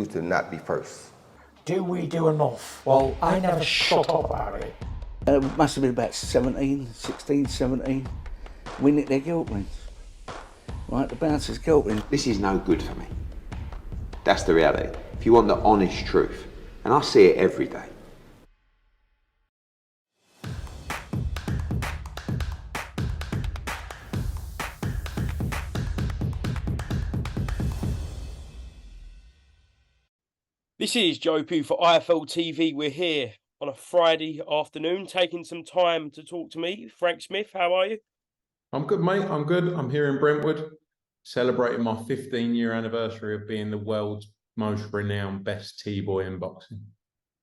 to not be first. Do we do enough? Well, I never shut up about it. It must have been about 16, 17. We nicked their guilt rings. Right, the bouncers' guilt rings. This is no good for me. That's the reality. If you want the honest truth, and I see it every day. This is Joe Pugh for IFL TV. We're here on a Friday afternoon, taking some time to talk to me. Frank Smith, how are you? I'm good, mate. I'm good. I'm here in Brentwood, celebrating my 15-year anniversary of being the world's most renowned best T-boy in boxing.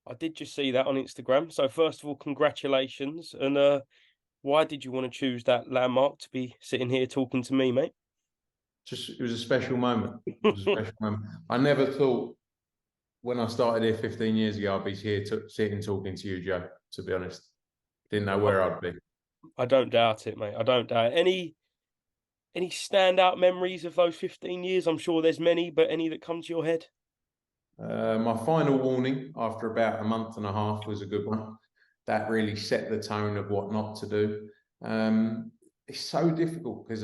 I did just see that on Instagram. So first of all, congratulations. And why did you want to choose that landmark to be sitting here talking to me, mate? It was a special moment. It was a special moment. I never thought when I started here 15 years ago, I'd be here sitting talking to you, Joe, to be honest. Didn't know where I'd be. I don't doubt it, mate. I don't doubt it. Any standout memories of those 15 years? I'm sure there's many, but any that come to your head? My final warning after about a month and a half was a good one. That really set the tone of what not to do. It's so difficult because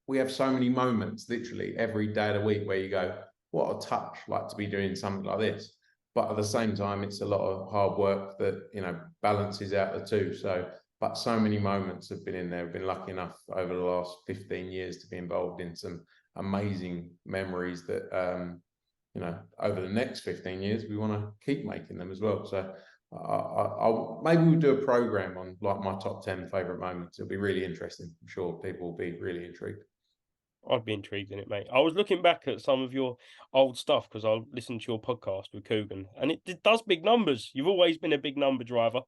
we have so many moments, literally every day of the week, where you go, what a touch, like to be doing something like this. But at the same time, it's a lot of hard work that, balances out the two. But so many moments have been in there. I've been lucky enough over the last 15 years to be involved in some amazing memories that, over the next 15 years, we want to keep making them as well. So I'll maybe we'll do a program on like my top 10 favorite moments. It'll be really interesting. I'm sure people will be really intrigued. I'd be intrigued in it, mate. I was looking back at some of your old stuff because I listened to your podcast with Coogan, and it does big numbers. You've always been a big number driver.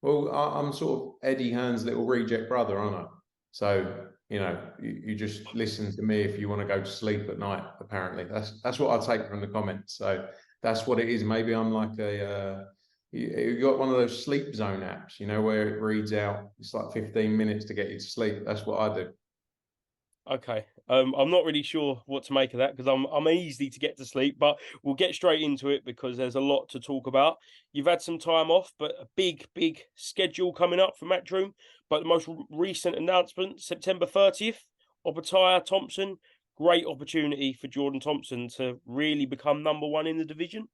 Well, I'm sort of Eddie Hearn's little reject brother, aren't I? So, you just listen to me if you want to go to sleep at night, apparently. That's what I take from the comments. So that's what it is. Maybe I'm like you got one of those sleep zone apps, where it reads out, it's like 15 minutes to get you to sleep. That's what I do. Okay, I'm not really sure what to make of that because I'm easy to get to sleep, but we'll get straight into it because there's a lot to talk about. You've had some time off, but a big schedule coming up for Matchroom. But the most recent announcement, September 30th, Opetaia, Thompson. Great opportunity for Jordan Thompson to really become number one in the division.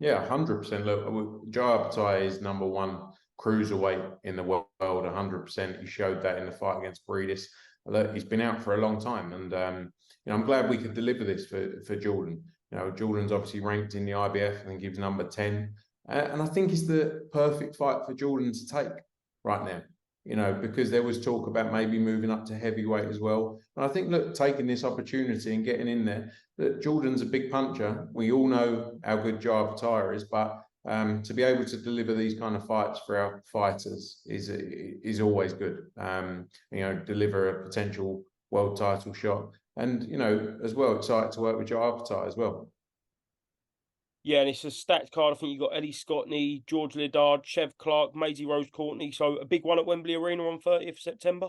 Yeah, 100%. Look, Joe Opetaia is number one cruiserweight in the world, 100%. He showed that in the fight against Breedis. Look, he's been out for a long time, and I'm glad we could deliver this for Jordan. Jordan's obviously ranked in the IBF. I think he was number 10, and I think it's the perfect fight for Jordan to take right now. Because there was talk about maybe moving up to heavyweight as well. And I think, look, taking this opportunity and getting in there, that Jordan's a big puncher. We all know how good Joe Opetaia is, but to be able to deliver these kind of fights for our fighters is always good. Deliver a potential world title shot, and as well, excited to work with Joe Opetaia as well. Yeah, and it's a stacked card. I think you've got Eddie Scottney, George Lidard, Chev Clark, Maisie Rose Courtney. So a big one at Wembley Arena on 30th September.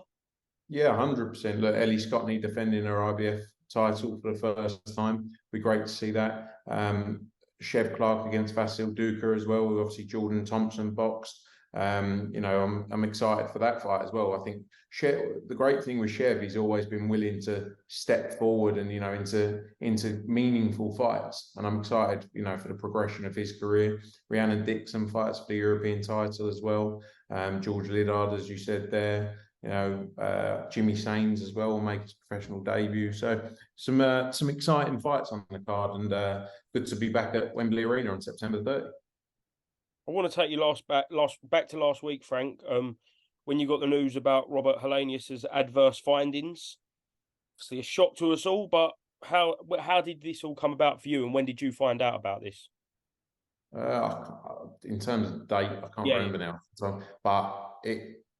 Yeah, 100%. Look, Ellie Scottney defending her IBF title for the first time. Be great to see that. Chev Clark against Vasil Duka as well. With obviously Jordan Thompson boxed. I'm excited for that fight as well. I think the great thing with Chev, he's always been willing to step forward and into meaningful fights, and I'm excited for the progression of his career. Rhiannon Dixon fights for the European title as well. George Lidard, as you said there. Jimmy Sains as well will make his professional debut. So some exciting fights on the card, and good to be back at Wembley Arena on September 30th. I want to take you back to last week, Frank, when you got the news about Robert Hellenius' adverse findings. Obviously a shock to us all, but how did this all come about for you, and when did you find out about this? In terms of date, I can't remember now. So, but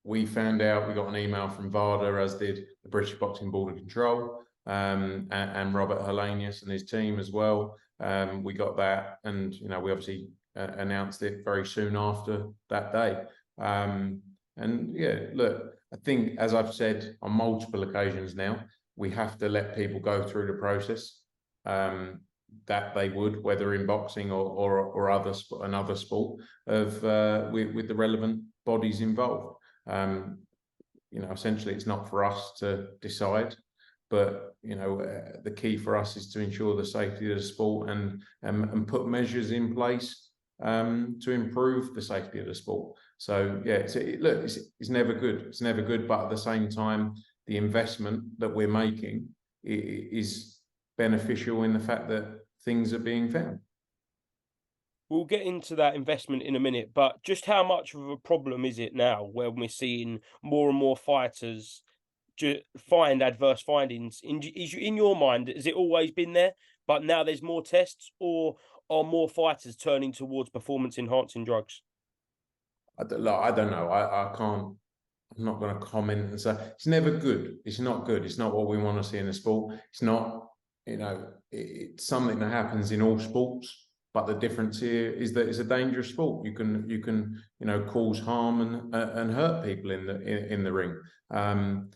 we found out, we got an email from Vada, as did the British Boxing Board of Control, and Robert Hellenius and his team as well. We got that, and we obviously announced it very soon after that day. And yeah, look, I think, as I've said on multiple occasions now, we have to let people go through the process. that they would, whether in boxing or another sport, with the relevant bodies involved. Essentially, it's not for us to decide, but the key for us is to ensure the safety of the sport and put measures in place to improve the safety of the sport. So yeah, it's never good. It's never good, but at the same time, the investment that we're making is beneficial in the fact that things are being found. We'll get into that investment in a minute, but just how much of a problem is it now when we're seeing more and more fighters find adverse findings? In your mind, has it always been there, but now there's more tests, or are more fighters turning towards performance-enhancing drugs? I don't know. I can't. I'm not going to comment and say it's never good. It's not good. It's not what we want to see in the sport. It's not. It's something that happens in all sports. But the difference here is that it's a dangerous sport. You can cause harm and hurt people in the ring. And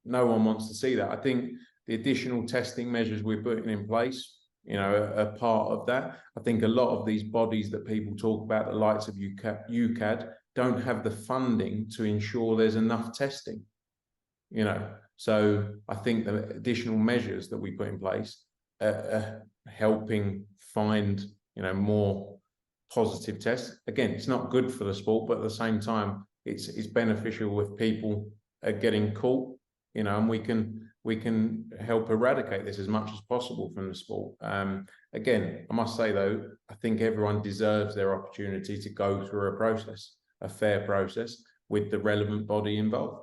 no one wants to see that. I think the additional testing measures we're putting in place, are part of that. I think a lot of these bodies that people talk about, the likes of UCAD, don't have the funding to ensure there's enough testing. So I think the additional measures that we put in place are helping find more positive tests. Again, it's not good for the sport, but at the same time, it's beneficial if people are getting caught, and we can help eradicate this as much as possible from the sport. Again, I must say though, I think everyone deserves their opportunity to go through a process, a fair process, with the relevant body involved.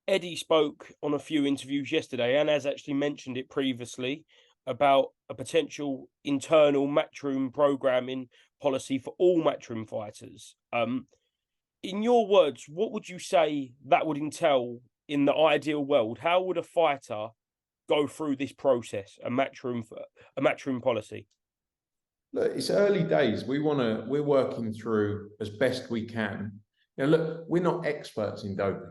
Eddie spoke on a few interviews yesterday, and has actually mentioned it previously, about a potential internal Matchroom programming policy for all Matchroom fighters. In your words, what would you say that would entail in the ideal world? How would a fighter go through this process, a Matchroom policy? Look, it's early days. We're working through as best we can. Look, we're not experts in doping.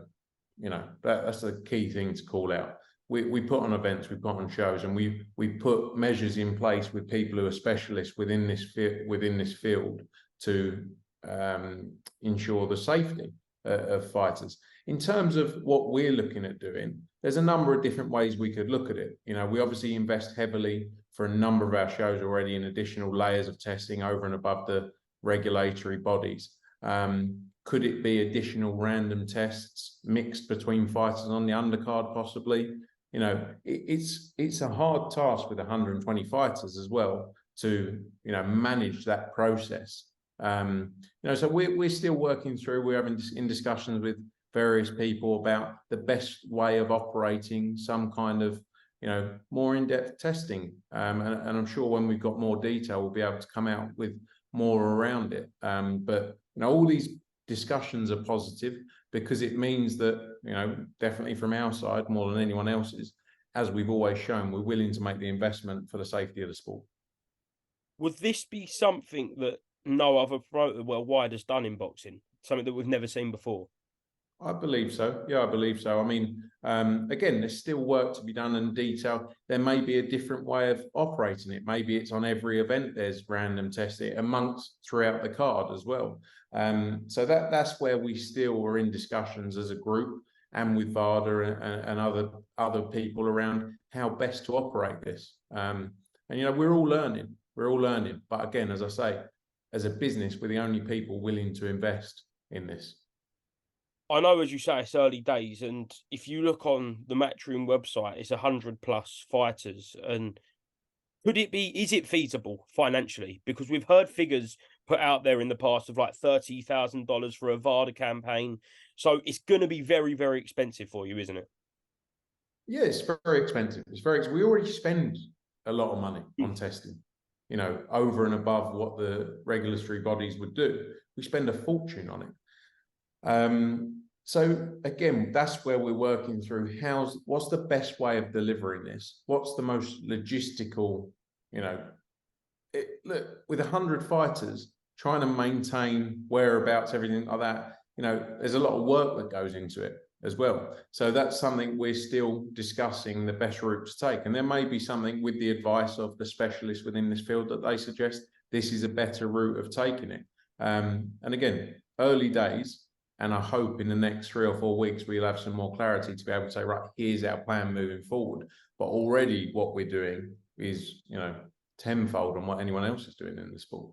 That's the key thing to call out. We put on events, we put on shows, and we put measures in place with people who are specialists within this field to ensure the safety of fighters. In terms of what we're looking at doing, there's a number of different ways we could look at it. We obviously invest heavily for a number of our shows already in additional layers of testing over and above the regulatory bodies. Could it be additional random tests mixed between fighters on the undercard, possibly? It's a hard task with 120 fighters as well to manage that process. So we're still working through. We're having in discussions with various people about the best way of operating some kind of more in-depth testing. And I'm sure when we've got more detail, we'll be able to come out with more around it. But all these discussions are positive, because it means that definitely from our side, more than anyone else's, as we've always shown, we're willing to make the investment for the safety of the sport. Would this be something that no other promoter worldwide has done in boxing? Something that we've never seen before? I believe so. Yeah, I believe so. I mean, again, there's still work to be done in detail. There may be a different way of operating it. Maybe it's on every event there's random testing throughout the card as well. So that's where we still are in discussions as a group and with Vada and other people around how best to operate this. And we're all learning. But again, as I say, as a business, we're the only people willing to invest in this. I know, as you say, it's early days, and if you look on the Matchroom website, it's 100+ fighters. And is it feasible financially? Because we've heard figures put out there in the past of like $30,000 for a Vada campaign. So it's going to be very, very expensive for you, isn't it? Yeah, it's very expensive. We already spend a lot of money on testing, over and above what the regulatory bodies would do. We spend a fortune on it. So again, that's where we're working through what's the best way of delivering this? What's the most logistical, look, with 100 fighters, trying to maintain whereabouts, everything like that, there's a lot of work that goes into it. as well. So that's something we're still discussing the best route to take. And there may be something with the advice of the specialists within this field that they suggest this is a better route of taking it. And again, early days, and I hope in the next 3 or 4 weeks, we'll have some more clarity to be able to say, right, here's our plan moving forward. But already what we're doing is, tenfold on what anyone else is doing in the sport.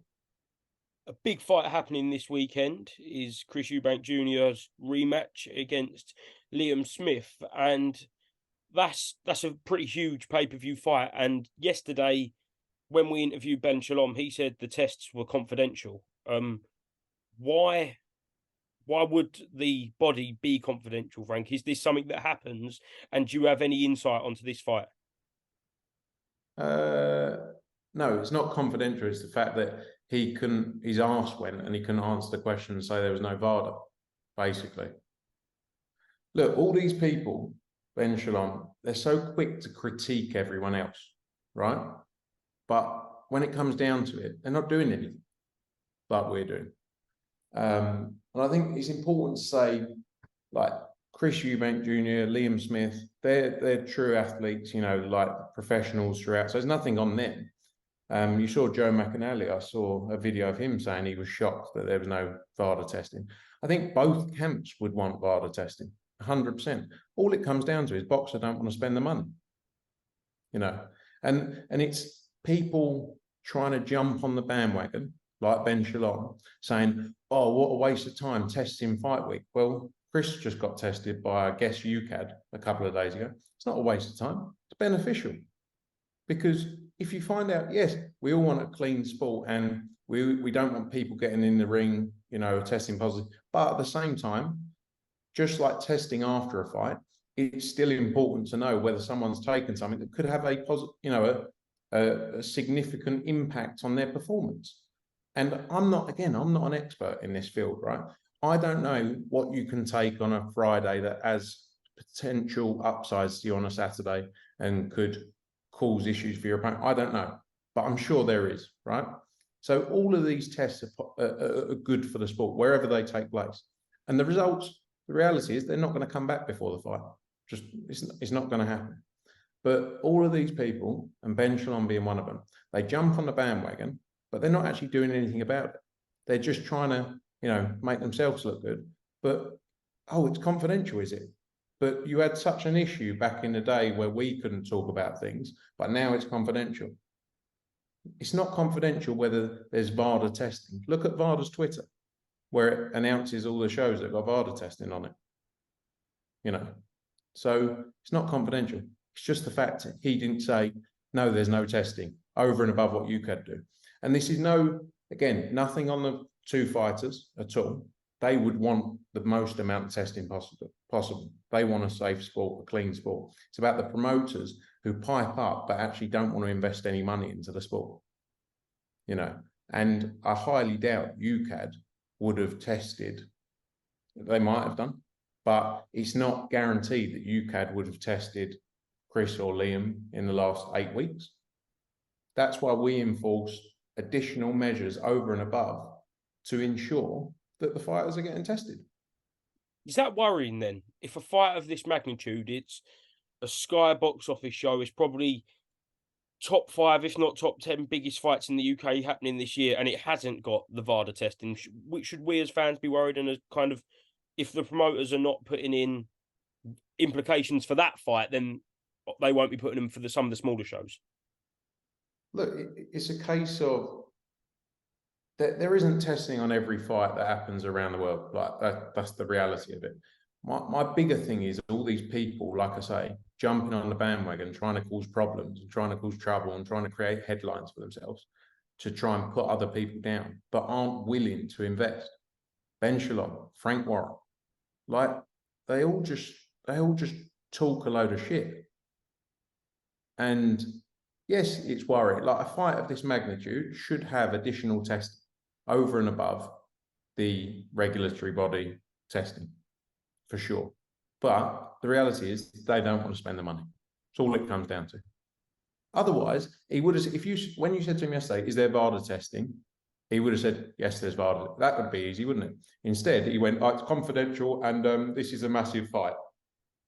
A big fight happening this weekend is Chris Eubank Jr.'s rematch against Liam Smith, and that's a pretty huge pay-per-view fight. And yesterday, when we interviewed Ben Shalom, he said the tests were confidential. Why would the body be confidential, Frank? Is this something that happens? And do you have any insight onto this fight? No, it's not confidential. It's the fact that his arse went and he couldn't answer the question and say there was no Vada, basically. Look, all these people, Ben Shalom, they're so quick to critique everyone else, right? But when it comes down to it, they're not doing anything like we're doing. And I think it's important to say, like Chris Eubank Jr, Liam Smith, they're true athletes, like professionals throughout. So there's nothing on them. You saw Joe McAnally. I saw a video of him saying he was shocked that there was no Vada testing. I think both camps would want Vada testing, 100%. All it comes down to is boxers don't want to spend the money, and it's people trying to jump on the bandwagon, like Ben Shalom, saying, oh, what a waste of time testing fight week. Well, Chris just got tested by, I guess, UCAD a couple of days ago. It's not a waste of time. It's beneficial. Because if you find out, yes, we all want a clean sport and we don't want people getting in the ring, testing positive. But at the same time, just like testing after a fight, it's still important to know whether someone's taken something that could have a positive, a significant impact on their performance. And I'm not an expert in this field, right? I don't know what you can take on a Friday that has potential upsides to you on a Saturday and could cause issues for your opponent. I don't know, but I'm sure there is, right? So all of these tests are good for the sport, wherever they take place. And the results, the reality is they're not going to come back before the fight. Just, it's not going to happen. But all of these people, and Ben Shalom being one of them, they jump on the bandwagon, but they're not actually doing anything about it. They're just trying to, make themselves look good. But, oh, it's confidential, is it? But you had such an issue back in the day where we couldn't talk about things, but now it's confidential. It's not confidential whether there's Vada testing. Look at Vada's Twitter, where it announces all the shows that got Vada testing on it. So it's not confidential. It's just the fact that he didn't say, no, there's no testing over and above what you could do. And this is nothing on the two fighters at all. They would want the most amount of testing possible. They want a safe sport, a clean sport. It's about the promoters who pipe up but actually don't want to invest any money into the sport. And I highly doubt UCAD would have tested. They might have done, but it's not guaranteed that UCAD would have tested Chris or Liam in the last 8 weeks. That's why we enforce additional measures over and above to ensure that the fighters are getting tested. Is that worrying then? If a fight of this magnitude, it's a Sky box office show, it's probably top 5, if not top 10 biggest fights in the UK happening this year, and it hasn't got the Vada testing. Should we as fans be worried? And as kind of, if the promoters are not putting in implications for that fight, then they won't be putting them for some of the smaller shows. Look, it's a case of there isn't testing on every fight that happens around the world. Like that's the reality of it. My bigger thing is all these people, like I say, jumping on the bandwagon, trying to cause problems and trying to cause trouble and trying to create headlines for themselves to try and put other people down, but aren't willing to invest. Ben Shalom, Frank Warren, like they all just talk a load of shit. And yes, it's worrying. Like a fight of this magnitude should have additional testing over and above the regulatory body testing, for sure. But the reality is they don't want to spend the money. That's all it comes down to. Otherwise, he would have. When you said to him yesterday, "Is there Vada testing?" he would have said, yes, there's Vada. That would be easy, wouldn't it? Instead, he went, oh, it's confidential and this is a massive fight.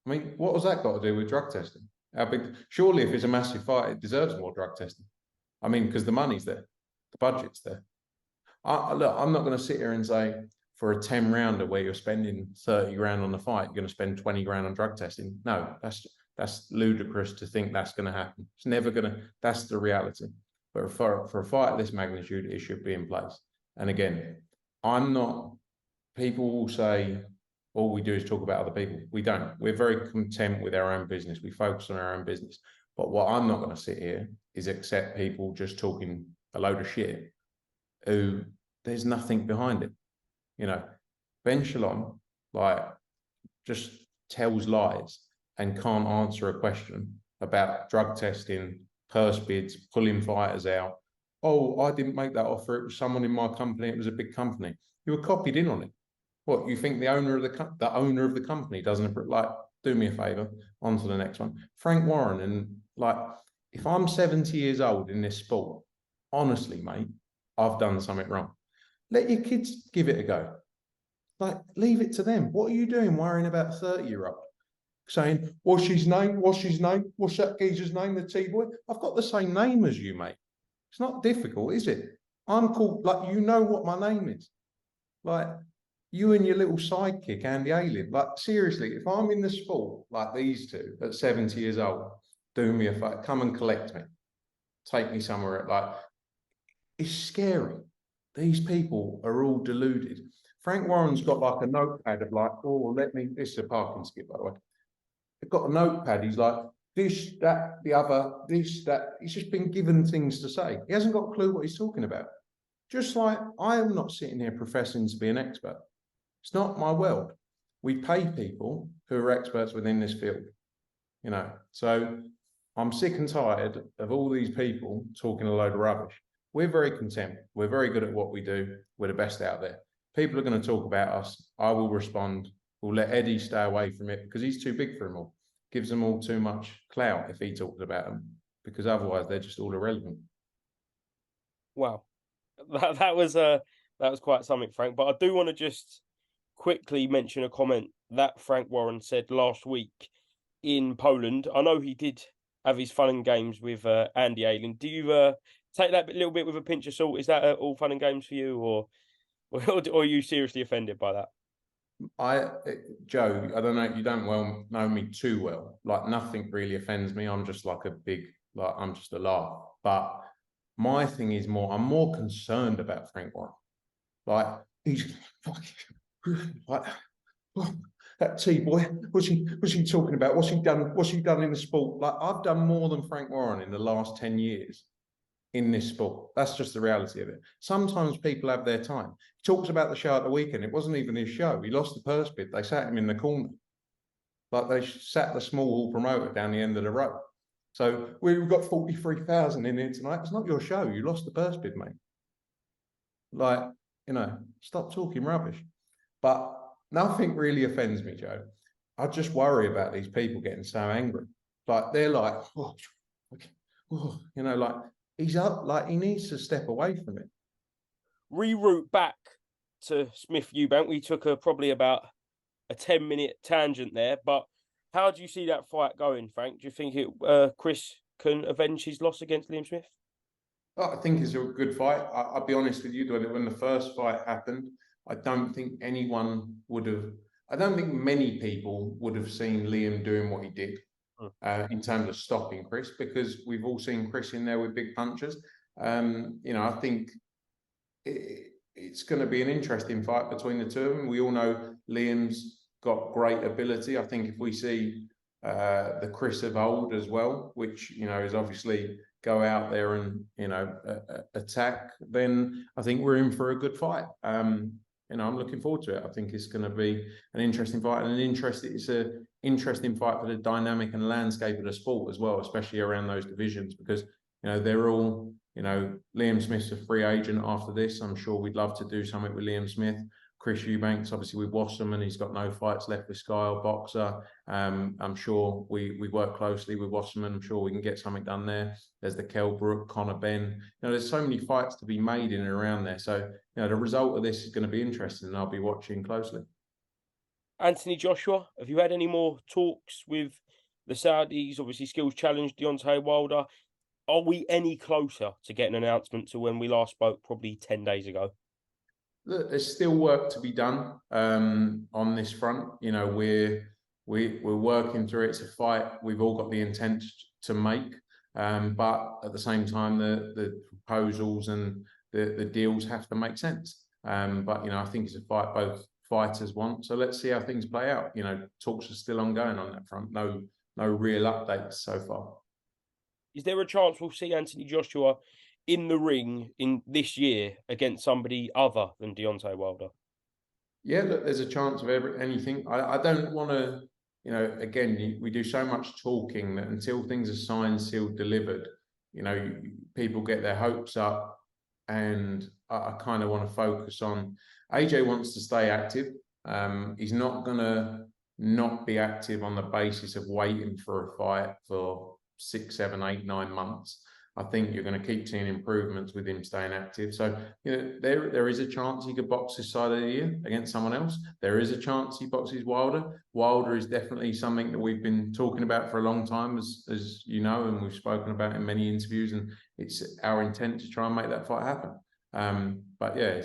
I mean, what has that got to do with drug testing? How big? Surely if it's a massive fight, it deserves more drug testing. I mean, because the money's there, the budget's there. Look, I'm not going to sit here and say for a 10 rounder where you're spending 30 grand on the fight, you're going to spend 20 grand on drug testing. No, that's ludicrous to think that's going to happen. It's never going to, that's the reality. But for a fight of this magnitude, it should be in place. And again, people will say, all we do is talk about other people. We don't. We're very content with our own business. We focus on our own business. But what I'm not going to sit here is accept people just talking a load of shit who there's nothing behind it. You know, Ben Shalom, just tells lies and can't answer a question about drug testing, purse bids, pulling fighters out. Oh, I didn't make that offer. It was someone in my company. It was a big company. You were copied in on it. What, you think the owner of the company doesn't, do me a favor, on to the next one. Frank Warren, and if I'm 70 years old in this sport, honestly, mate, I've done something wrong. Let your kids give it a go. Leave it to them. What are you doing worrying about a 30-year-old? Saying, what's his name? What's his name? What's that geezer's name, the T-boy? I've got the same name as you, mate. It's not difficult, is it? I'm called, you know what my name is. You and your little sidekick, Andy Ayling. Seriously, if I'm in the sport like these two at 70 years old, do me a favor, come and collect me. Take me somewhere. It's scary. These people are all deluded. Frank Warren's got a notepad of this is a parking skip, by the way. They've got a notepad. He's like, this, that, the other, this, that. He's just been given things to say. He hasn't got a clue what he's talking about. Just like I am not sitting here professing to be an expert. It's not my world. We pay people who are experts within this field, So I'm sick and tired of all these people talking a load of rubbish. We're very content. We're very good at what we do. We're the best out there. People are going to talk about us. I will respond. We'll let Eddie stay away from it because he's too big for them all. Gives them all too much clout if he talks about them, because otherwise they're just all irrelevant. Wow, that was quite something, Frank. But I do want to just quickly mention a comment that Frank Warren said last week in Poland. I know he did have his fun and games with Andy Ayling. Do you take that little bit with a pinch of salt? Is that all fun and games for you, or are you seriously offended by that? Joe, I don't know. You don't know me too well. Nothing really offends me. I'm just I'm just a laugh. But my thing is I'm more concerned about Frank Warren. He's that T-boy, what's he talking about? What's he done in the sport? I've done more than Frank Warren in the last 10 years in this sport. That's just the reality of it. Sometimes people have their time. He talks about the show at the weekend. It wasn't even his show. He lost the purse bid. They sat him in the corner. They sat the small hall promoter down the end of the row. So we've got 43,000 in here tonight. It's not your show. You lost the purse bid, mate. Stop talking rubbish. But nothing really offends me, Joe. I just worry about these people getting so angry. They're he's up, he needs to step away from it. Reroute back to Smith Eubank. We took probably about a 10-minute tangent there, but how do you see that fight going, Frank? Do you think Chris can avenge his loss against Liam Smith? I think it's a good fight. I'll be honest with you, when the first fight happened, I don't think many people would have seen Liam doing what he did in terms of stopping Chris, because we've all seen Chris in there with big punches. I think it's going to be an interesting fight between the two of them. We all know Liam's got great ability. I think if we see the Chris of old as well, which, is obviously go out there and, attack, then I think we're in for a good fight. I'm looking forward to it. I think it's going to be an interesting fight, and it's an interesting fight for the dynamic and landscape of the sport as well, especially around those divisions, because, they're all, Liam Smith's a free agent after this. I'm sure we'd love to do something with Liam Smith. Chris Eubank, obviously with Wasserman, he's got no fights left with Sky or Boxer. I'm sure we work closely with Wasserman. I'm sure we can get something done there. There's the Kell Brook, Conor Benn. There's so many fights to be made in and around there. So, the result of this is going to be interesting, and I'll be watching closely. Anthony Joshua, have you had any more talks with the Saudis? Obviously, skills challenge Deontay Wilder. Are we any closer to getting an announcement to when we last spoke, probably 10 days ago? Look, there's still work to be done on this front. We're working through it. It's a fight we've all got the intent to make, but at the same time, the proposals and the deals have to make sense. But I think it's a fight both fighters want. So let's see how things play out. Talks are still ongoing on that front. No real updates so far. Is there a chance we'll see Anthony Joshua in the ring in this year against somebody other than Deontay Wilder? Yeah, look, there's a chance of anything. I don't want to, again, we do so much talking that until things are signed, sealed, delivered, people get their hopes up, and I kind of want to focus on, AJ wants to stay active. He's not going to not be active on the basis of waiting for a fight for 6, 7, 8, 9 months. I think you're going to keep seeing improvements with him staying active. So, there is a chance he could box this side of the year against someone else. There is a chance he boxes Wilder. Wilder is definitely something that we've been talking about for a long time, as you know, and we've spoken about in many interviews, and it's our intent to try and make that fight happen. But yeah,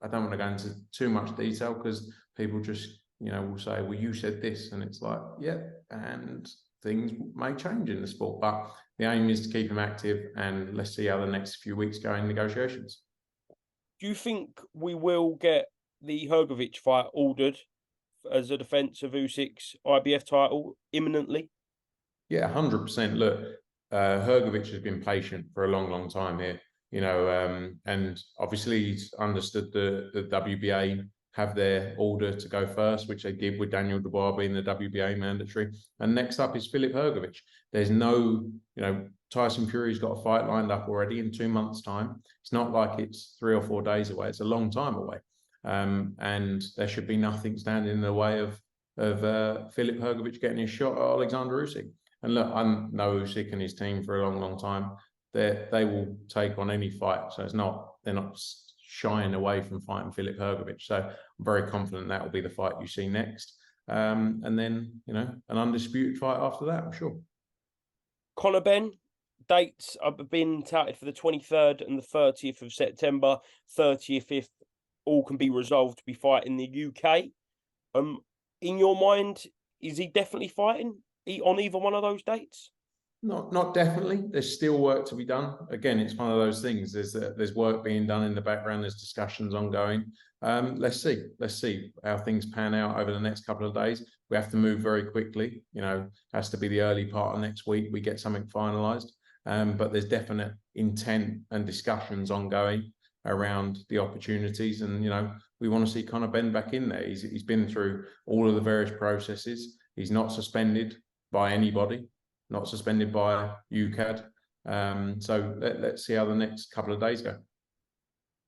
I don't want to go into too much detail because people just, will say, well, you said this, and it's like, yeah, and things may change in the sport, but the aim is to keep him active, and let's see how the next few weeks go in negotiations. Do you think we will get the Hrgović fight ordered as a defence of Usyk's IBF title imminently? Yeah, 100%. Look, Hrgović has been patient for a long, long time here, and obviously he's understood the WBA have their order to go first, which they did with Daniel Dubois being the WBA mandatory. And next up is Filip Hrgović. There's no, Tyson Fury's got a fight lined up already in 2 months' time. It's not like it's 3 or 4 days away. It's a long time away. And there should be nothing standing in the way of Filip Hrgović getting his shot at Alexander Usyk. And look, I know Usyk and his team for a long, long time. They will take on any fight. So they're not shying away from fighting Filip Hrgović. So I'm very confident that will be the fight you see next. And then, an undisputed fight after that, I'm sure. Conor Benn, dates have been touted for the 23rd and the 30th of September. 30th, if all can be resolved, to be fighting in the UK. In your mind, is he definitely fighting on either one of those dates? Not definitely. There's still work to be done. Again, it's one of those things. There's work being done in the background. There's discussions ongoing. Let's see how things pan out over the next couple of days. We have to move very quickly. Has to be the early part of next week we get something finalised. But there's definite intent and discussions ongoing around the opportunities. And we want to see Conor Benn back in there. He's been through all of the various processes. He's not suspended by anybody. Not suspended by UCAD. So let's see how the next couple of days go.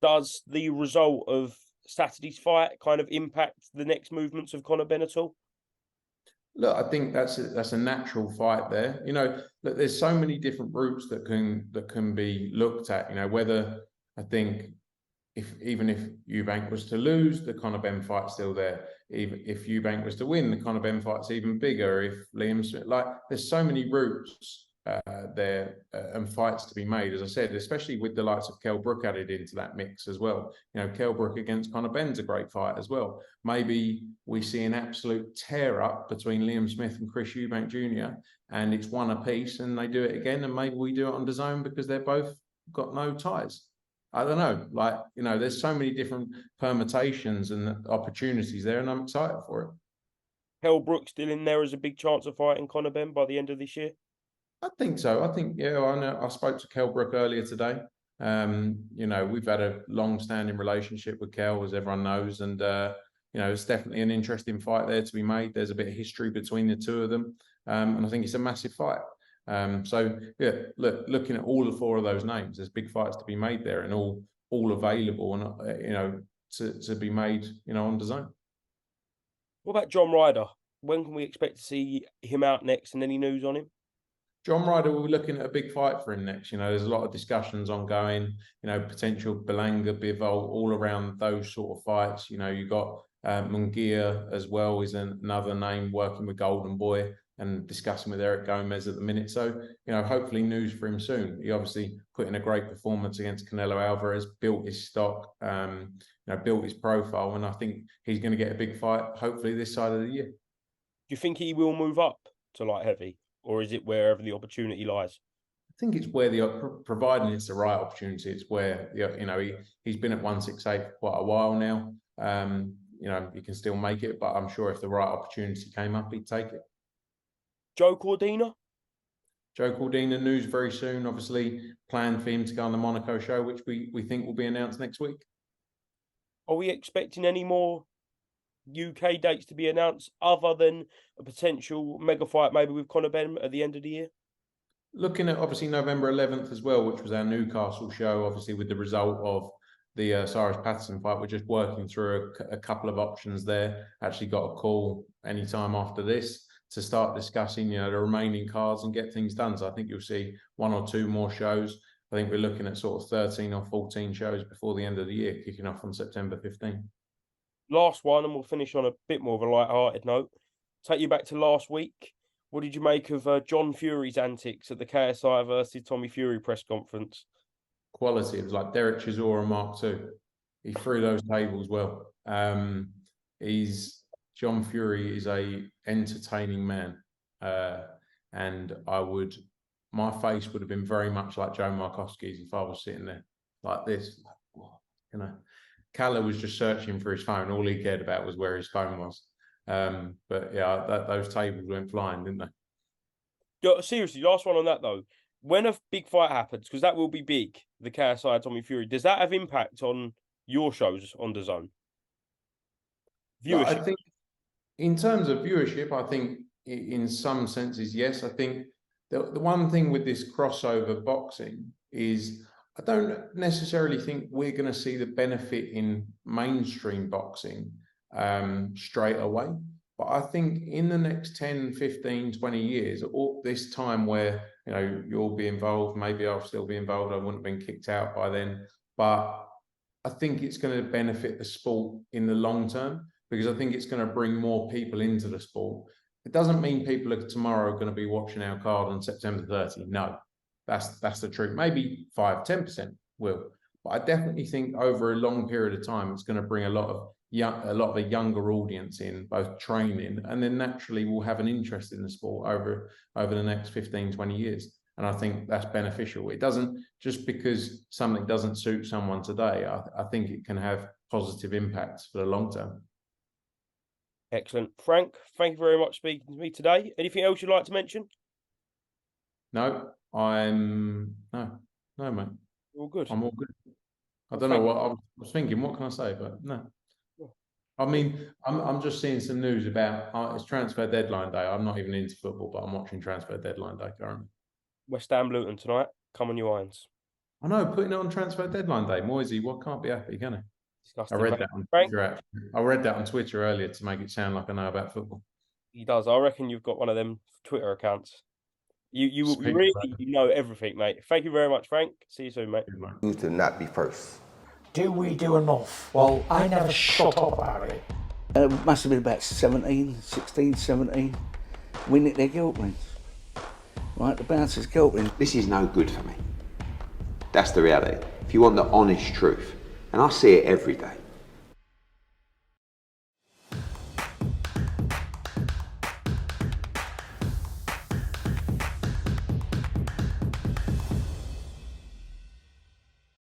Does the result of Saturday's fight kind of impact the next movements of Conor Benn at all? Look, I think that's a natural fight there. Look, there's so many different routes that can be looked at. Whether I think even if Eubank was to lose, the Conor Benn fight's still there. Even if Eubank was to win, the Conor Benn fight's even bigger. If Liam Smith, there's so many routes there and fights to be made, as I said, especially with the likes of Kell Brook added into that mix as well. Kell Brook against Conor Benn's a great fight as well. Maybe we see an absolute tear up between Liam Smith and Chris Eubank Jr. and it's one apiece, and they do it again, and maybe we do it on DAZN because they're both got no ties. I don't know. There's so many different permutations and opportunities there, and I'm excited for it. Kell Brook still in there as a big chance of fighting Conor Benn by the end of this year? I think so. I know. I spoke to Kell Brook earlier today. We've had a long-standing relationship with Kell, as everyone knows, and it's definitely an interesting fight there to be made. There's a bit of history between the two of them, and I think it's a massive fight. Looking at all 4 of those names, there's big fights to be made there, and all available, and to be made, on DAZN. What about John Ryder? When can we expect to see him out next, and any news on him? John Ryder, we're looking at a big fight for him next. There's a lot of discussions ongoing, potential Belanga, Bivol, all around those sort of fights. You've got Munguia as well, is another name working with Golden Boy and discussing with Eric Gomez at the minute. So, hopefully news for him soon. He obviously put in a great performance against Canelo Alvarez, built his stock, built his profile, and I think he's going to get a big fight, hopefully this side of the year. Do you think he will move up to light heavy, or is it wherever the opportunity lies? I think it's where providing it's the right opportunity, it's where, he's been at 168 for quite a while now. He can still make it, but I'm sure if the right opportunity came up, he'd take it. Joe Cordina? Joe Cordina, news very soon, obviously planned for him to go on the Monaco show, which we think will be announced next week. Are we expecting any more UK dates to be announced other than a potential mega fight maybe with Conor Benn at the end of the year? Looking at obviously November 11th as well, which was our Newcastle show, obviously with the result of the Cyrus Patterson fight. We're just working through a couple of options there. Actually got a call anytime after this to start discussing, the remaining cards and get things done. So I think you'll see 1 or 2 more shows. I think we're looking at sort of 13 or 14 shows before the end of the year, kicking off on September 15th. Last one, and we'll finish on a bit more of a light-hearted note. Take you back to last week. What did you make of John Fury's antics at the KSI versus Tommy Fury press conference? Quality. It was like Derek Chisora Mark II. He threw those tables well. John Fury is a entertaining man, and my face would have been very much like Joe Markowski's if I was sitting there like this. Calla was just searching for his phone. All he cared about was where his phone was. But yeah, those tables went flying, didn't they? Yeah, seriously, last one on that though. When a big fight happens, because that will be big, the KSI Tommy Fury, does that have impact on your shows on DAZN? Viewership? I think in terms of viewership, I think in some senses, yes. I think the one thing with this crossover boxing is I don't necessarily think we're going to see the benefit in mainstream boxing straight away. But I think in the next 10, 15, 20 years, all this time where, you'll be involved, maybe I'll still be involved, I wouldn't have been kicked out by then. But I think it's going to benefit the sport in the long term, because I think it's going to bring more people into the sport. It doesn't mean people are tomorrow going to be watching our card on September 30. No. That's the truth. Maybe 5-10% will, but I definitely think over a long period of time, it's going to bring a lot of a younger audience in, both training, and then naturally we'll have an interest in the sport over the next 15, 20 years. And I think that's beneficial. It doesn't just because something doesn't suit someone today. I think it can have positive impacts for the long term. Excellent. Frank, thank you very much for speaking to me today. Anything else you'd like to mention? No. No, mate. All good. I'm all good. I don't know what I was thinking. What can I say? But no. I mean, I'm just seeing some news about it's transfer deadline day. I'm not even into football, but I'm watching transfer deadline day currently. West Ham Luton tonight. Come on, you irons. I know, putting it on transfer deadline day. Moisey, can't be happy, can he? Disgusting, I read that on Twitter. I read that on Twitter earlier to make it sound like I know about football. He does. I reckon you've got one of them Twitter accounts. You really know everything, mate. Thank you very much, Frank. See you soon, mate. Who to not be first? Do we do enough? Well, I never shut up about it. It must have been about 17, win it their guilt wins. Right, the bouncer's guilt wins. This is no good for me. That's the reality. If you want the honest truth, and I see it every day,